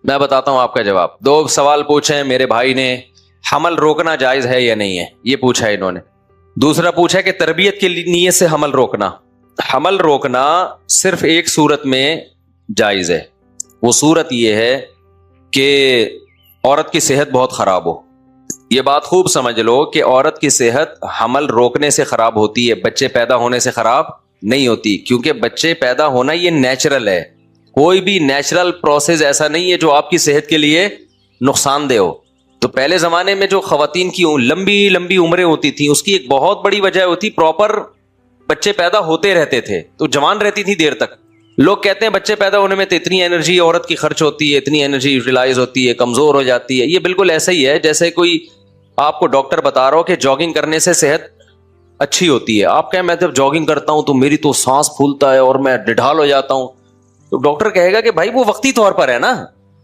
میں بتاتا ہوں آپ کا جواب. 2 سوال پوچھے میرے بھائی نے, حمل روکنا جائز ہے یا نہیں ہے, یہ پوچھا ہے انہوں نے. دوسرا پوچھا کہ تربیت کی نیت سے حمل روکنا. حمل روکنا صرف ایک صورت میں جائز ہے, وہ صورت یہ ہے کہ عورت کی صحت بہت خراب ہو. یہ بات خوب سمجھ لو کہ عورت کی صحت حمل روکنے سے خراب ہوتی ہے, بچے پیدا ہونے سے خراب نہیں ہوتی, کیونکہ بچے پیدا ہونا یہ نیچرل ہے. کوئی بھی نیچرل پروسیس ایسا نہیں ہے جو آپ کی صحت کے لیے نقصان دہ ہو. تو پہلے زمانے میں جو خواتین کی لمبی لمبی عمریں ہوتی تھیں, اس کی ایک بہت بڑی وجہ ہوتی پراپر بچے پیدا ہوتے رہتے تھے, تو جوان رہتی تھی دیر تک. لوگ کہتے ہیں بچے پیدا ہونے میں تو اتنی انرجی عورت کی خرچ ہوتی ہے, اتنی انرجی یوٹیلائز ہوتی ہے, کمزور ہو جاتی ہے. یہ بالکل ایسا ہی ہے جیسے کوئی آپ کو ڈاکٹر بتا رہا ہو کہ جاگنگ کرنے سے صحت اچھی ہوتی ہے. آپ کہیں میں جب جاگنگ کرتا ہوں تو میری تو سانس پھولتا ہے اور میں ڈڈھال ہو جاتا ہوں. تو ڈاکٹر کہے گا کہ بھائی وہ وقتی طور پر ہے نا,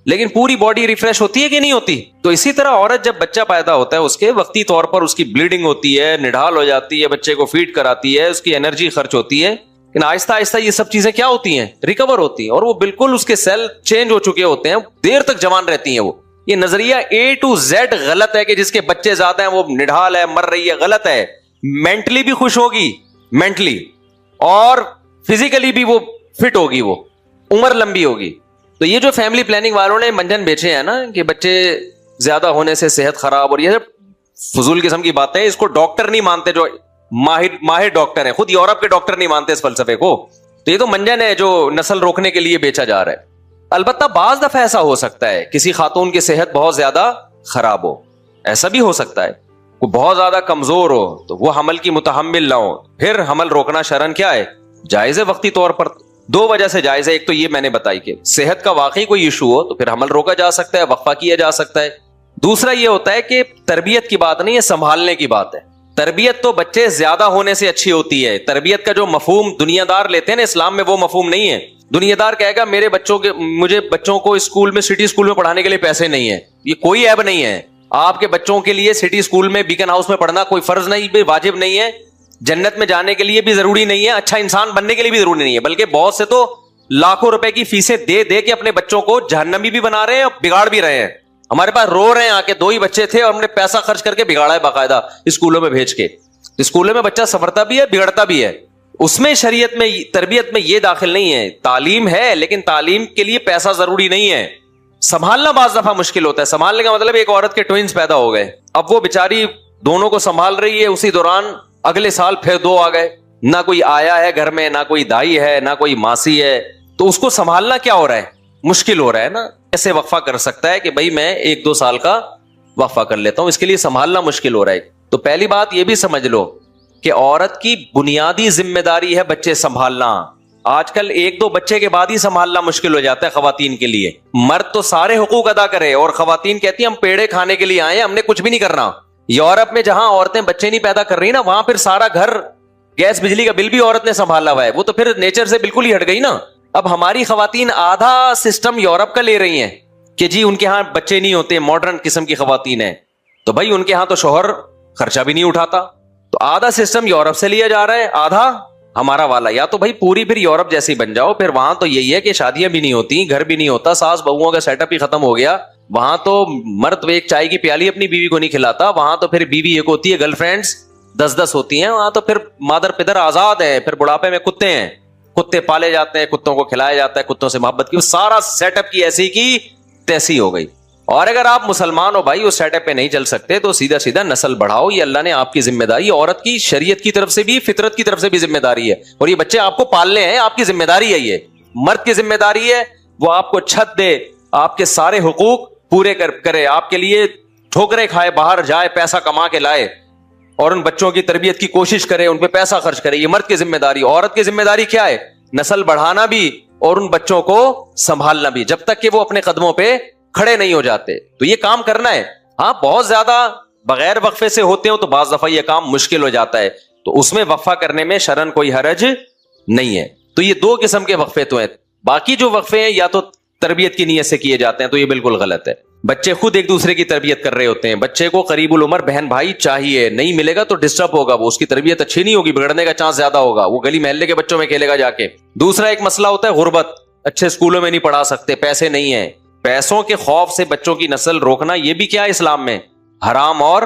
لیکن پوری باڈی ریفریش ہوتی ہے کہ نہیں ہوتی. تو اسی طرح عورت جب بچہ پیدا ہوتا ہے اس کے وقتی طور پر اس کی بلیڈنگ ہوتی ہے, نڈھال ہو جاتی ہے, بچے کو فیڈ کراتی ہے, اس کی انرجی خرچ ہوتی ہے, لیکن آہستہ آہستہ یہ سب چیزیں کیا ہوتی ہیں, ریکور ہوتی ہیں, اور وہ بالکل اس کے سیل چینج ہو چکے ہوتے ہیں, دیر تک جوان رہتی ہیں. وہ یہ نظریہ A to Z غلط ہے کہ جس کے بچے زیادہ ہیں وہ نڈھال ہے, مر رہی ہے. غلط ہے. مینٹلی بھی خوش ہوگی, مینٹلی اور فزیکلی بھی وہ فٹ ہوگی, وہ عمر لمبی ہوگی. تو یہ جو فیملی پلاننگ والوں نے منجن بیچے ہیں نا کہ بچے زیادہ ہونے سے صحت خراب, اور یہ فضول قسم کی باتیں, اس کو ڈاکٹر نہیں مانتے جو ماہر ڈاکٹر ہیں, خود یورپ کے ڈاکٹر نہیں مانتے اس فلسفے کو. تو یہ تو منجن ہے جو نسل روکنے کے لیے بیچا جا رہا ہے. البتہ بعض دفعہ ایسا ہو سکتا ہے کسی خاتون کی صحت بہت زیادہ خراب ہو, ایسا بھی ہو سکتا ہے, وہ بہت زیادہ کمزور ہو تو وہ حمل کی متحمل نہ ہو, پھر حمل روکنا شرعن کیا ہے, جائز ہے وقتی طور پر. 2 وجہ سے جائز ہے. ایک تو یہ میں نے بتائی کہ صحت کا واقعی کوئی ایشو ہو تو پھر حمل روکا جا سکتا ہے, وقفہ کیا جا سکتا ہے. دوسرا یہ ہوتا ہے کہ تربیت کی بات نہیں ہے, سنبھالنے کی بات ہے. تربیت تو بچے زیادہ ہونے سے اچھی ہوتی ہے. تربیت کا جو مفہوم دنیا دار لیتے ہیں نا اسلام میں, وہ مفہوم نہیں ہے. دنیا دار کہے گا مجھے بچوں کو اسکول میں, سٹی اسکول میں پڑھانے کے لیے پیسے نہیں ہیں. یہ کوئی عیب نہیں ہے. آپ کے بچوں کے لیے سٹی اسکول میں, بیکن ہاؤس میں پڑھنا کوئی فرض نہیں, واجب نہیں ہے. جنت میں جانے کے لیے بھی ضروری نہیں ہے, اچھا انسان بننے کے لیے بھی ضروری نہیں ہے. بلکہ بہت سے تو لاکھوں روپے کی فیسیں دے دے کے اپنے بچوں کو جہنمی بھی بنا رہے ہیں اور بگاڑ بھی رہے ہیں. ہمارے پاس رو رہے ہیں آ کے, 2 ہی بچے تھے اور ہم نے پیسہ خرچ کر کے بگاڑا ہے باقاعدہ اسکولوں میں بھیج کے. اسکولوں میں بچہ سنورتا بھی ہے, بگڑتا بھی ہے. اس میں شریعت میں تربیت میں یہ داخل نہیں ہے. تعلیم ہے لیکن تعلیم کے لیے پیسہ ضروری نہیں ہے. سنبھالنا بعض دفعہ مشکل ہوتا ہے. سنبھالنے کا مطلب ایک عورت کے ٹوئنز پیدا ہو گئے, اب وہ بیچاری دونوں کو سنبھال رہی ہے, اسی دوران اگلے سال پھر 2 آ گئے, نہ کوئی آیا ہے گھر میں, نہ کوئی دائی ہے, نہ کوئی ماسی ہے. تو اس کو سنبھالنا کیا ہو رہا ہے, مشکل ہو رہا ہے نا. ایسے وقفہ کر سکتا ہے کہ بھائی میں 1-2 سال کا وقفہ کر لیتا ہوں, اس کے لیے سنبھالنا مشکل ہو رہا ہے. تو پہلی بات یہ بھی سمجھ لو کہ عورت کی بنیادی ذمہ داری ہے بچے سنبھالنا. آج کل 1-2 بچے کے بعد ہی سنبھالنا مشکل ہو جاتا ہے خواتین کے لیے. مرد تو سارے حقوق ادا کرے اور خواتین کہتی ہیں ہم پیڑے کھانے کے لیے آئے ہیں, ہم نے کچھ بھی نہیں کرنا. یورپ میں جہاں عورتیں بچے نہیں پیدا کر رہی نا, وہاں پھر سارا گھر, گیس بجلی کا بل بھی عورت نے سنبھالا ہوا ہے. وہ تو پھر نیچر سے بالکل ہی ہٹ گئی نا. اب ہماری خواتین آدھا سسٹم یورپ کا لے رہی ہیں کہ جی ان کے ہاں بچے نہیں ہوتے, ماڈرن قسم کی خواتین ہیں, تو بھائی ان کے ہاں تو شوہر خرچہ بھی نہیں اٹھاتا. تو آدھا سسٹم یورپ سے لیا جا رہا ہے, آدھا ہمارا والا. یا تو بھائی پوری پھر یورپ جیسے ہی بن جاؤ, پھر وہاں تو یہی ہے کہ شادیاں بھی نہیں ہوتی, گھر بھی نہیں ہوتا, ساس بہوؤں کا سیٹ اپ ہی ختم ہو گیا. وہاں تو مرد ایک چائے کی پیالی اپنی بیوی کو نہیں کھلاتا, وہاں تو پھر بیوی ایک ہوتی ہے, گرل فرینڈز 10-10 ہوتی ہیں. وہاں تو پھر مادر پدر آزاد ہے, پھر بڑھاپے میں کتے ہیں, کتے پالے جاتے ہیں, کتوں کو کھلایا جاتا ہے, کتوں سے محبت کی, سارا سیٹ اپ کی ایسی کی تیسی ہو گئی. اور اگر آپ مسلمان ہو بھائی, اس سیٹ اپ پہ نہیں چل سکتے تو سیدھا سیدھا نسل بڑھاؤ. یہ اللہ نے آپ کی ذمہ داری, عورت کی شریعت کی طرف سے بھی, فطرت کی طرف سے بھی ذمہ داری ہے. اور یہ بچے آپ کو پالنے ہیں, آپ کی ذمہ داری ہے. یہ مرد کی ذمہ داری ہے, وہ آپ کو چھت دے, آپ کے سارے حقوق پورے کرے, آپ کے لیے ٹھوکریں کھائے, باہر جائے, پیسہ کما کے لائے, اور ان بچوں کی تربیت کی کوشش کرے, ان پہ پیسہ خرچ کرے. یہ مرد کی ذمہ داری. عورت کی ذمہ داری کیا ہے, نسل بڑھانا بھی اور ان بچوں کو سنبھالنا بھی, جب تک کہ وہ اپنے قدموں پہ کھڑے نہیں ہو جاتے. تو یہ کام کرنا ہے. ہاں بہت زیادہ بغیر وقفے سے ہوتے ہو تو بعض دفعہ یہ کام مشکل ہو جاتا ہے, تو اس میں وقفہ کرنے میں شرعن کوئی حرج نہیں ہے. تو یہ 2 قسم کے وقفے تو ہیں. باقی جو وقفے ہیں یا تو تربیت کی نیت سے کیے جاتے ہیں, تو یہ بالکل غلط ہے. بچے خود ایک دوسرے کی تربیت کر رہے ہوتے ہیں. بچے کو قریب العمر بہن بھائی چاہیے, نہیں ملے گا تو ڈسٹرب ہوگا, وہ اس کی تربیت اچھی نہیں ہوگی, بگڑنے کا چانس زیادہ ہوگا, وہ گلی محلے کے بچوں میں کھیلے گا جا کے. دوسرا ایک مسئلہ ہوتا ہے غربت, اچھے اسکولوں میں نہیں پڑھا سکتے, پیسے نہیں ہیں, پیسوں کے خوف سے بچوں کی نسل روکنا یہ بھی کیا اسلام میں حرام اور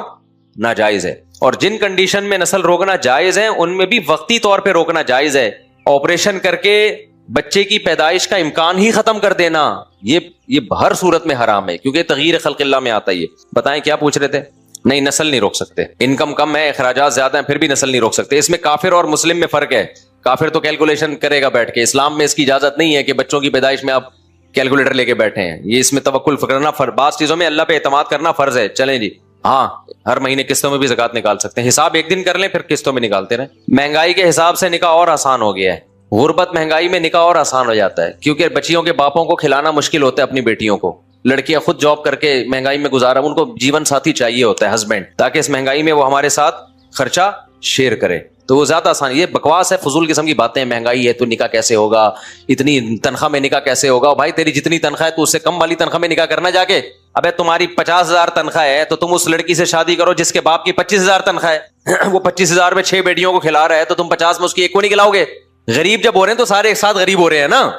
ناجائز ہے. اور جن کنڈیشن میں نسل روکنا جائز ہے ان میں بھی وقتی طور پہ روکنا جائز ہے. آپریشن کر کے بچے کی پیدائش کا امکان ہی ختم کر دینا یہ ہر صورت میں حرام ہے, کیونکہ تغییر خلق اللہ میں آتا ہے. بتائیں کیا پوچھ رہے تھے؟ نہیں, نسل نہیں روک سکتے, انکم کم ہے, اخراجات زیادہ ہیں, پھر بھی نسل نہیں روک سکتے. اس میں کافر اور مسلم میں فرق ہے. کافر تو کیلکولیشن کرے گا بیٹھ کے, اسلام میں اس کی اجازت نہیں ہے کہ بچوں کی پیدائش میں آپ کیلکولیٹر لے کے بیٹھے ہیں. یہ اس میں توکل کرنا, بعض چیزوں میں اللہ پہ اعتماد کرنا فرض ہے. چلیں جی, ہاں ہر مہینے قسطوں میں بھی زکات نکال سکتے ہیں, حساب ایک دن کر لیں پھر قسطوں میں نکالتے رہیں. مہنگائی کے حساب سے نکاح اور آسان ہو گیا ہے. غربت مہنگائی میں نکاح اور آسان ہو جاتا ہے, کیونکہ بچیوں کے باپوں کو کھلانا مشکل ہوتا ہے اپنی بیٹیوں کو. لڑکیاں خود جاب کر کے مہنگائی میں گزارا, ان کو جیون ساتھی چاہیے ہوتا ہے, ہسبینڈ, تاکہ اس مہنگائی میں وہ ہمارے ساتھ خرچہ شیئر کرے. تو وہ زیادہ آسان. یہ بکواس ہے, فضول قسم کی باتیں. مہنگائی ہے تو نکاح کیسے ہوگا, اتنی تنخواہ میں نکاح کیسے ہوگا؟ بھائی تیری جتنی تنخواہ ہے تو اس سے کم والی تنخواہ میں نکاح کرنا جا کے. ابے تمہاری 50,000 تنخواہ ہے تو تم اس لڑکی سے شادی کرو جس کے باپ کی 25,000 تنخواہ ہے. وہ 25,000 میں 6 بیٹیوں کو کھلا رہا ہے تو تم 50 میں اس کی ایک کو نہیں کھلاؤ گے؟ غریب جب ہو رہے ہیں تو سارے ایک ساتھ غریب ہو رہے ہیں نا.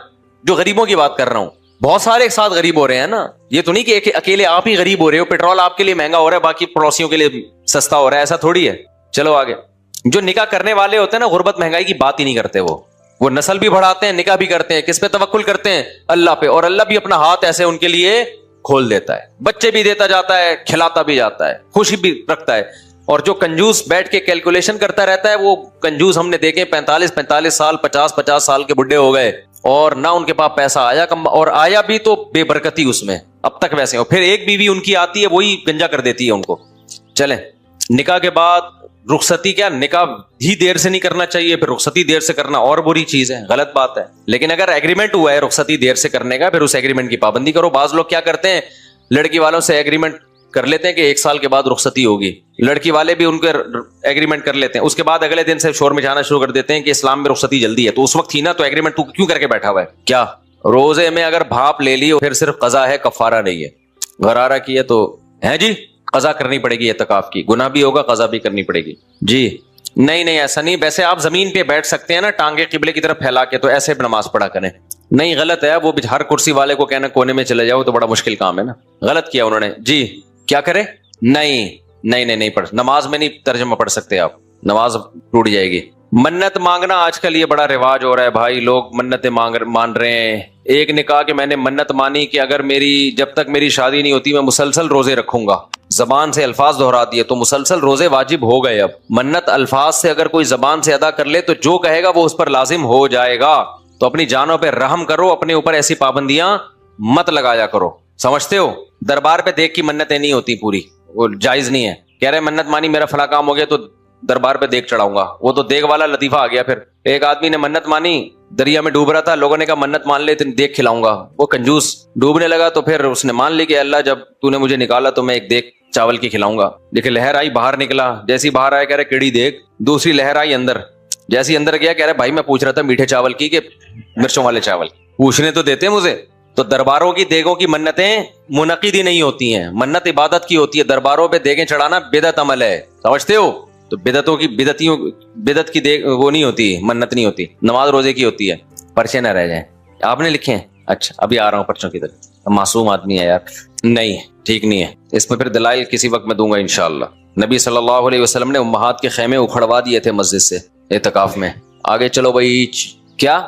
جو غریبوں کی بات کر رہا ہوں, بہت سارے ایک ساتھ غریب ہو رہے ہیں نا. یہ تو نہیں کہ اکیلے آپ ہی غریب ہو رہے ہو, پیٹرول آپ کے لیے مہنگا ہو رہا ہے, باقی پڑوسیوں کے لیے سستا ہو رہا ہے, ایسا تھوڑی ہے. چلو آگے. جو نکاح کرنے والے ہوتے ہیں نا, غربت مہنگائی کی بات ہی نہیں کرتے. وہ نسل بھی بڑھاتے ہیں, نکاح بھی کرتے ہیں. کس پہ توکل کرتے ہیں؟ اللہ پہ. اور اللہ بھی اپنا ہاتھ ایسے ان کے لیے کھول دیتا ہے, بچے بھی دیتا جاتا ہے, کھلاتا بھی جاتا ہے, خوشی بھی رکھتا ہے. اور جو کنجوس بیٹھ کے کیلکولیشن کرتا رہتا ہے, وہ کنجوس ہم نے دیکھے 45 سال 50 سال کے بڈھے ہو گئے اور نہ ان کے پاس پیسہ آیا کم, اور آیا بھی تو بے برکتی اس میں اب تک ویسے ہو. پھر ایک بیوی ان کی آتی ہے, وہی گنجا کر دیتی ہے ان کو. چلیں, نکاح کے بعد رخصتی, کیا نکاح ہی دیر سے نہیں کرنا چاہیے, پھر رخصتی دیر سے کرنا اور بری چیز ہے, غلط بات ہے. لیکن اگر ایگریمنٹ ہوا ہے رخصتی دیر سے کرنے کا, پھر اس ایگریمنٹ کی پابندی کرو. بعض لوگ کیا کرتے ہیں, لڑکی والوں سے ایگریمنٹ کر لیتے ہیں کہ 1 سال کے بعد رخصتی ہوگی, لڑکی والے بھی ان کے ایگریمنٹ کر لیتے ہیں, اس کے بعد اگلے دن سے شور مچانا شروع کر دیتے ہیں کہ اسلام میں رخصتی جلدی ہے. تو اس وقت تھی نا, تو ایگریمنٹ تو کیوں کر کے بیٹھا ہوا ہے؟ کیا روزے میں اگر بھاپ لے لی پھر صرف قضا ہے, کفارہ نہیں ہے. غرارہ کی ہے تو ہے جی قضا کرنی پڑے گی, اعتکاف کی گناہ بھی ہوگا, قضا بھی کرنی پڑے گی. جی نہیں ایسا نہیں. ویسے آپ زمین پہ بیٹھ سکتے ہیں نا, ٹانگیں قبلے کی طرف پھیلا کے, تو ایسے نماز پڑھا کریں. نہیں غلط ہے. وہ ہر کرسی والے کو کہنا کونے میں چلے جاؤ تو بڑا مشکل کام ہے نا, غلط کیا انہوں نے. جی کیا کرے؟ نہیں پڑھ, نماز میں نہیں ترجمہ پڑھ سکتے آپ, نماز ٹوٹ جائے گی. منت مانگنا آج کل یہ بڑا رواج ہو رہا ہے بھائی, لوگ منتیں مان رہے ہیں. ایک نے کہا کہ میں نے منت مانی کہ اگر جب تک میری شادی نہیں ہوتی میں مسلسل روزے رکھوں گا. زبان سے الفاظ دہرا دیے تو مسلسل روزے واجب ہو گئے. اب منت الفاظ سے اگر کوئی زبان سے ادا کر لے تو جو کہے گا وہ اس پر لازم ہو جائے گا. تو اپنی جانوں پہ رحم کرو, اپنے اوپر ایسی پابندیاں مت لگایا کرو. سمجھتے ہو, دربار پہ دیکھ کی منتیں نہیں ہوتی پوری, وہ جائز نہیں ہے. کہہ رہے منت مانی میرا فلاں کام ہو گیا تو دربار پہ دیکھ چڑھاؤں گا, وہ تو دیکھ والا لطیفہ آ گیا. پھر ایک آدمی نے منت مانی, دریا میں ڈوب رہا تھا, لوگوں نے کہا منت مان لے دیکھ کھلاؤں گا. وہ کنجوس ڈوبنے لگا تو پھر اس نے مان لی کہ اللہ جب تو نے مجھے نکالا تو میں ایک دیکھ چاول کی کھلاؤں گا. دیکھے لہر آئی, باہر نکلا, جیسی باہر آیا کہہ رہے کیڑی دیکھ. دوسری لہر آئی اندر, جیسی اندر گیا کہہ رہے بھائی میں پوچھ رہا تھا میٹھے چاول کی کہ مرچوں والے چاول, پوچھنے تو دیتے مجھے. تو درباروں کی دیگوں کی منتیں منعقد ہی نہیں ہوتی ہیں, منت عبادت کی ہوتی ہے. درباروں پہ دیگیں چڑھانا بدعت عمل ہے, سمجھتے ہو؟ تو بدعت کی دیگ وہ نہیں ہوتی, منت نہیں ہوتی, نماز روزے کی ہوتی ہے. پرچے نہ رہ جائیں. آپ نے لکھے ہیں؟ اچھا ابھی آ رہا ہوں پرچوں کی طرف. معصوم آدمی ہے یار. نہیں ٹھیک نہیں ہے, اس میں پھر دلائل کسی وقت میں دوں گا انشاءاللہ. نبی صلی اللہ علیہ وسلم نے امہات کے خیمے اکھڑوا دیے تھے مسجد سے اعتکاف میں. آگے چلو بھائی, کیا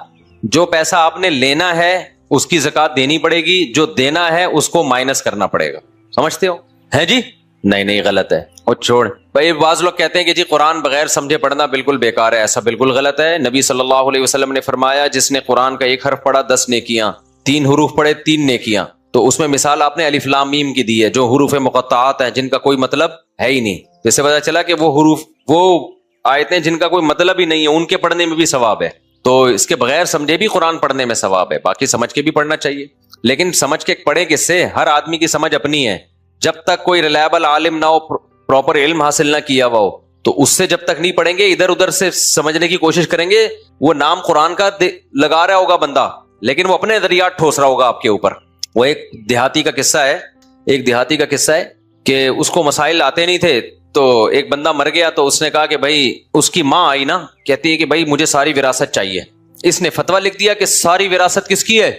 جو پیسہ آپ نے لینا ہے اس کی زکات دینی پڑے گی, جو دینا ہے اس کو مائنس کرنا پڑے گا. سمجھتے ہو؟ ہے جی نہیں غلط ہے. اور چھوڑ بھائی, بعض لوگ کہتے ہیں کہ جی قرآن بغیر سمجھے پڑھنا بالکل بیکار ہے. ایسا بالکل غلط ہے. نبی صلی اللہ علیہ وسلم نے فرمایا جس نے قرآن کا 1 حرف پڑھا 10 نیکیاں, 3 حروف پڑھے 3 نیکیاں. تو اس میں مثال آپ نے الف لام میم کی دی ہے, جو حروف مقطعات ہیں جن کا کوئی مطلب ہے ہی نہیں. جس سے پتا چلا کہ وہ حروف, وہ آیتیں جن کا کوئی مطلب ہی نہیں ہے, ان کے پڑھنے میں بھی ثواب ہے. تو اس کے بغیر سمجھے بھی قرآن پڑھنے میں ثواب ہے. باقی سمجھ کے بھی پڑھنا چاہیے, لیکن سمجھ کے پڑھیں کس سے؟ ہر آدمی کی سمجھ اپنی ہے. جب تک کوئی ریلائبل عالم نہ ہو, پراپر علم حاصل نہ کیا ہوا ہو, تو اس سے جب تک نہیں پڑھیں گے, ادھر ادھر سے سمجھنے کی کوشش کریں گے. وہ نام قرآن کا لگا رہا ہوگا بندہ, لیکن وہ اپنے نظریات ٹھوس رہا ہوگا آپ کے اوپر. وہ ایک دیہاتی کا قصہ ہے کہ اس کو مسائل آتے نہیں تھے, تو ایک بندہ مر گیا تو اس نے کہا کہ بھائی, اس کی ماں آئی نا, کہتی ہے کہ بھائی مجھے ساری وراثت چاہیے. اس نے فتویٰ لکھ دیا کہ ساری وراثت کس کی ہے؟